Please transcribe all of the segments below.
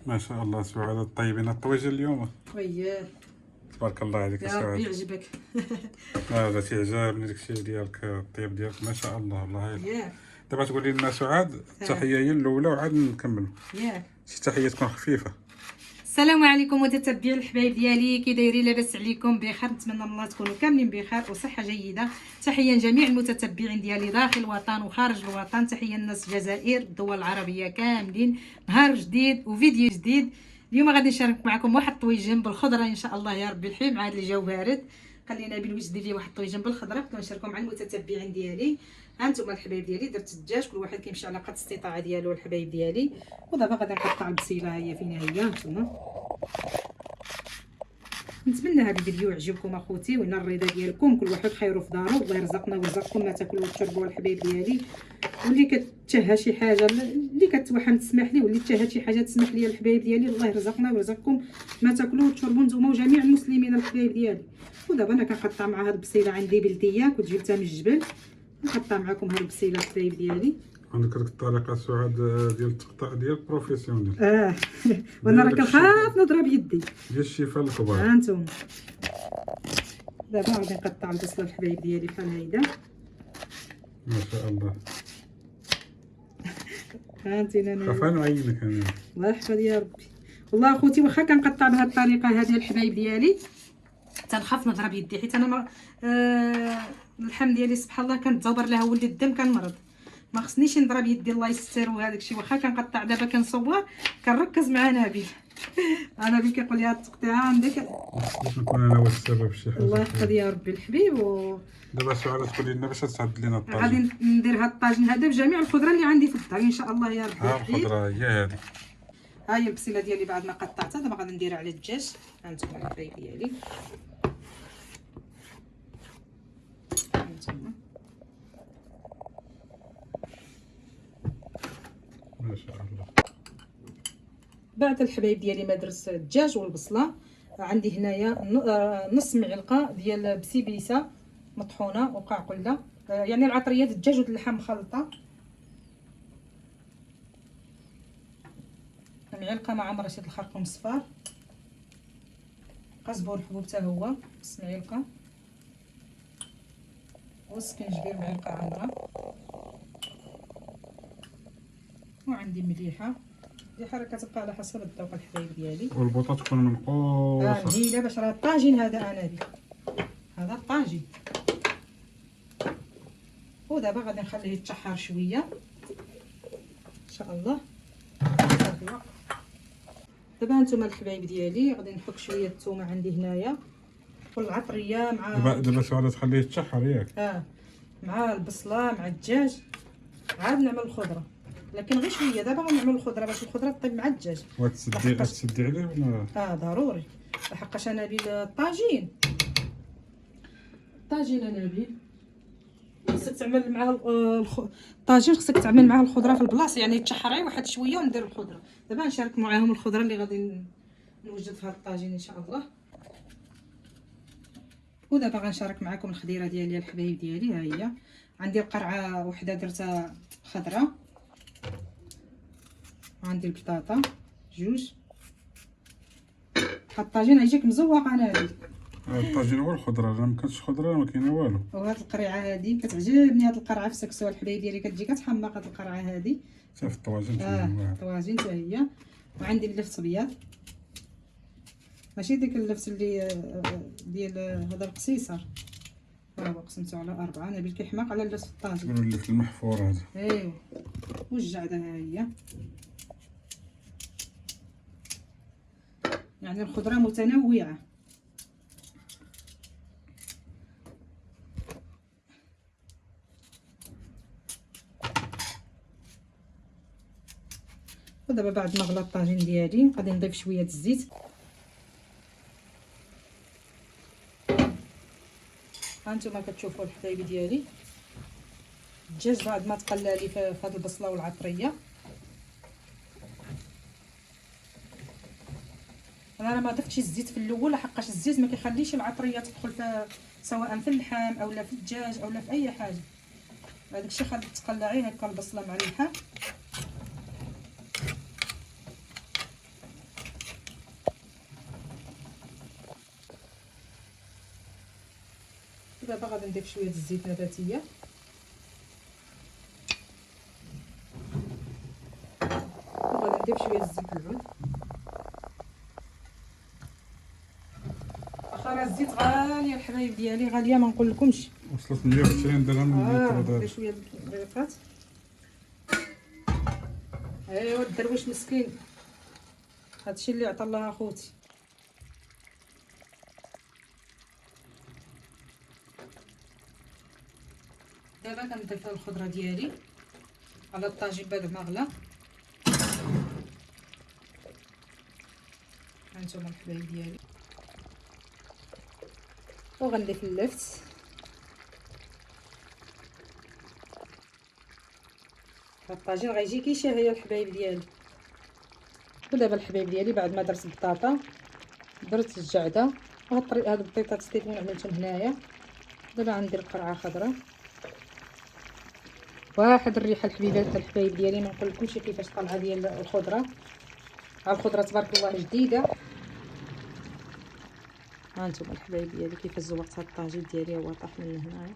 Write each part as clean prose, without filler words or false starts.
ما شاء الله سعاد الطيبين الطويجه اليوم. وياه تبارك الله عليك يا سعاد. ربي يعجبك. لا تعجبني داكشي ديالك، الطيب ديالك ما شاء الله والله. ياك دابا تقولي لنا سعاد التحيه هي الاولى وعاد نكملوا. ياك شي تحيه تكون خفيفه. السلام عليكم متتبعين الحبايب ديالي، كي دايرين؟ لاباس عليكم؟ بخير، نتمنى من الله تكونوا كاملين بخير وصحه جيده. تحيه لجميع المتتبعين ديالي داخل الوطن وخارج الوطن، تحيه للناس الجزائر الدول العربيه كاملين. نهار جديد وفيديو جديد. اليوم غادي نشارك معكم واحد الطويجين بالخضره ان شاء الله يا ربي الحليم، عاد الجو بارد. خلينا بالوجد ديالي واحد الطويجين بالخضره بغيت نشاركهم مع المتتبعين ديالي. ها انتم الحبايب ديالي، درت الدجاج، كل واحد كيمشي على قد الاستطاعه ديالو الحبايب ديالي. ودابا غادي نقطع البصيله، هي فين هي انتم. نتمنى هذا الفيديو يعجبكم اخوتي وينال الرضا ديالكم. كل واحد خيره في دارو، الله يرزقنا ويرزقكم ما تاكلوا وتشربوا الحبايب ديالي. واللي كتشهى شي حاجه اللي كتوحم تسمح لي، واللي تشهى شي حاجه تسمح لي الحبايب ديالي. الله يرزقنا ويرزقكم ما تاكلوا وتشربوا نتوما وجميع المسلمين الحبايب ديالي. ودابا انا كنقطع مع هاد البصيله، عندي بلديه كنت جبتها من الجبل، نقطع معكم هاد البصيله الحبايب ديالي. عندك ديك الطريقه سعاد ديال التقطيع ديال بروفيسيونيل. وانا راه كنخاف نضرب يدي ديال الشفاء الكبار. ها انتم. دابا غادي نقطع البصله الحبايب ديالي بحال هيدا. ما شاء الله. ها انتينا انا خاف نعينك انا. الله يحفظ يا ربي. والله اخوتي واخا كنقطع بهذه الطريقه هذه الحبايب ديالي تنخاف نضرب يدي، حيت انا اللحم ديالي سبحان الله كنتزبر لها ولد الدم كنمرض، ما خصنيش نضرب يدي الله يستر. وهذاك الشيء واخا كنقطع دابا كنصور كنركز مع نبيل. نبيل كيقول لي هاد التقطيعه عندك باش نكون انا هو السبب في شي حاجه. الله يحفظ يا ربي الحبيب. دابا سعاد تقولي لنا باش تعد لنا الطاجين. غادي ندير هاد الطاجين هذا بجميع الخضره اللي عندي في الدار ان شاء الله يا ربي ها الحبيب. الخضره هي هذه. ها هي البصيله ديالي بعد ما قطعتها، دابا غادي نديرها على الدجاج. هانتوما الحبايب ديالي، هانتوما ما شاء الله. بعد الحبايب ديالي ما درت الدجاج والبصله، عندي هنايا نص معلقه ديال بسيبيسه مطحونه وقاعقله، يعني العطريه ديال الدجاج واللحم مخلطه، معلقه مع مرشه الخرقوم الصفار، قزبر حبوب حتى هو نص معلقه، والسكنجبير معلقه عامره، وعندي مليحه راه كتبقى على حسب الذوق الحبايب ديالي. والبوطه تكون منقوصه. مهيله باش راه الطاجين هذا انابيب، هذا الطاجين. ودابا غادي نخليه يتشحر شويه ان شاء الله. دابا هانتوما الحبايب ديالي غادي نحك شويه الثومه عندي هنايا والعطريه مع دابا سعاد تخليه يتشحر ياك. مع البصله مع الدجاج، عاد نعمل الخضره، لكن غير شويه. دابا غنعمل الخضره باش الخضره طيب مع الدجاج. وتسدي عليه ولا؟ ضروري، لحقاش انابيل الطاجين انابيل خصك تعمل معاه الطاجين، خصك تعمل معاه الخضره في البلاصه، يعني تشحري واحد شويه وندير الخضره. دابا نشارك معاهم الخضره اللي غادي نوجد في هذا الطاجين ان شاء الله. ودابا غنشارك معكم الخضيره ديالي الحبايب ديالي. ها هي عندي القرعه وحده درتها خضراء، عندي البطاطا جوج. الطاجين يجيك مزوق انابيل. الطاجين هو الخضره، انا ما كانتش خضره ما كاينه والو. وهاد القريعه هذه كتعجبني، هاد القرعه في سكسو الحبايب ديالي كتجي كتحمق هاد القرعه هذه. شوف الطواجن الطواجن حتى هي. وعندي اللفت ابيض، ماشي ديك اللفت اللي ديال هذا القصيصر، ها هو قسمته على 4. انا بالكيحماق على اللفت الطاجين. اللفت المحفور هذا. ايوا والجعده ها هي، يعني الخضره متنوعه. ودابا بعد ما غلى الطاجين ديالي غادي نضيف شويه الزيت. هانتوما كتشوفوا الحبايب ديالي الدجاج بعد ما تقلى لي في هاد البصله والعطريه. انا راه ما ضفتش الزيت في الاول لحقاش الزيت ما كيخليش العطريه تدخل في سواء في اللحم اولا في الدجاج اولا في اي حاجه. هذاك الشيء خلي تقلعي هكا البصله مع اللحم. دابا غادي نضيف شويه الزيت نباتيه، وغادي نضيف شويه الزيت العود. واخا راه الزيت غاليه الحبايب ديالي، غاليه ما نقول لكمش. وصلت 120 درهم اللتر دابا. ندير شويه البيضات. ايوا الدرويش مسكين، هادشي اللي عطا الله اخوتي. دابا كنضيف الخضره ديالي على الطاجين بعد ما غلا. هانتوما الحبايب ديالي، وغنضيف اللفت. هاد الطاجين غيجي كيشهي الحبايب ديالي. ودابا الحبايب ديالي بعد ما درت البطاطا درت الجعده، هاد البيضات ستيتون عملتهم هنايا. دابا غندير قرعه خضراء. واحد الريحه الحبايب ديالي ما نقولكمش كيفاش طالعه ديال الخضره. ها الخضره تبارك الله جديده. ها انتم الحبايب ديالي كيفاش زوقت هاد الطاجين ديالي، هو طاح من هنايا.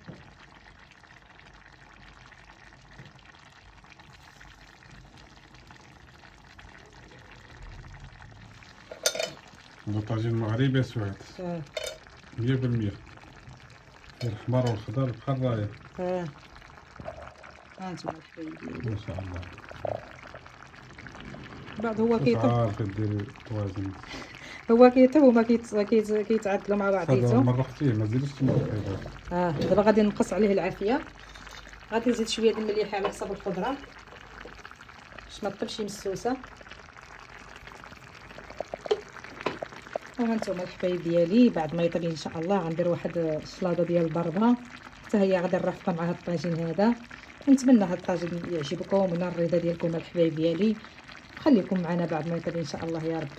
هذا طاجين مغربي سعاد 100%. الحمار والخضر بحال رايه. ها انتم الحبايب ديالي ما شاء الله. بعد هو كيطيب، عارفه ديري طواجن. هو كيطيب وما كيتعادلوا مع هذا بعضياتهم. مرقتيه ما تزيدش تمرقي. دابا غادي نقص عليه العافيه. غادي نزيد شويه د المليحه على حسب الخضره باش ما تطيبش مسوسه. وهانتوما الحبايب ديالي بعد ما يطيب ان شاء الله غندير واحد الشلاضه ديال الضربه حتى هي غادي نرافقها مع هاد الطاجين هذا. نتمنى هاد الطاجين يعجبكم ونال الرضا ديالكم الحبايب ديالي. خليكم معنا بعد ما يطيب ان شاء الله يا ربي.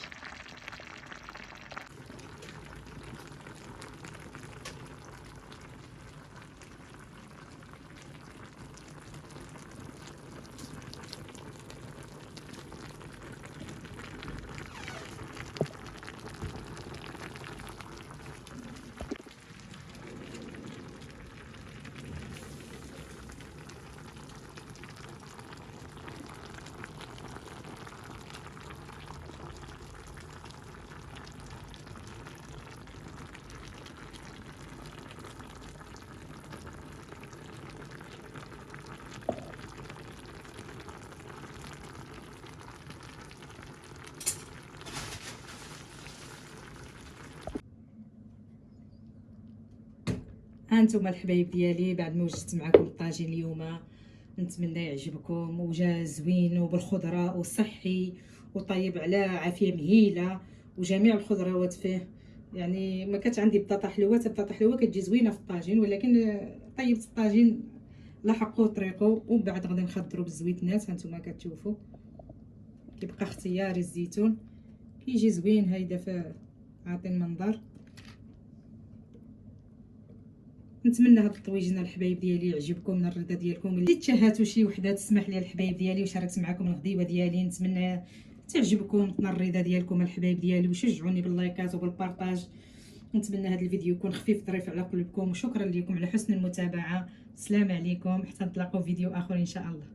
هانتوما الحبايب ديالي بعد ما وجدت معكم الطاجين اليوم، نتمنى يعجبكم وجا زوين وبالخضره وصحي وطيب على عافيه مهيله وجميع الخضروات فيه. يعني ما كانت عندي بطاطا حلوه، البطاطا حلوه كتجي زوينه في الطاجين، ولكن طيبت الطاجين لحقوا طريقه. ومن بعد غادي نخضروا بالزويتنات. هانتوما كتشوفوا كيبقى اختياري الزيتون كيجي زوين هيدا في عاطي المنظر. نتمنى هاد الطويجين الحبايب ديالي يعجبكم من الرضا ديالكم. اللي تشهاتوا شي وحده تسمح لي الحبايب ديالي وشاركت معكم الغديوه ديالي، نتمنى تعجبكم تنال الرضا ديالكم الحبايب ديالي وشجعوني باللايكات وبالبارطاج. نتمنى هذا الفيديو يكون خفيف ظريف على قلوبكم، وشكرا لكم على حسن المتابعه. السلام عليكم، حتى نتلاقاو فيديو اخر ان شاء الله.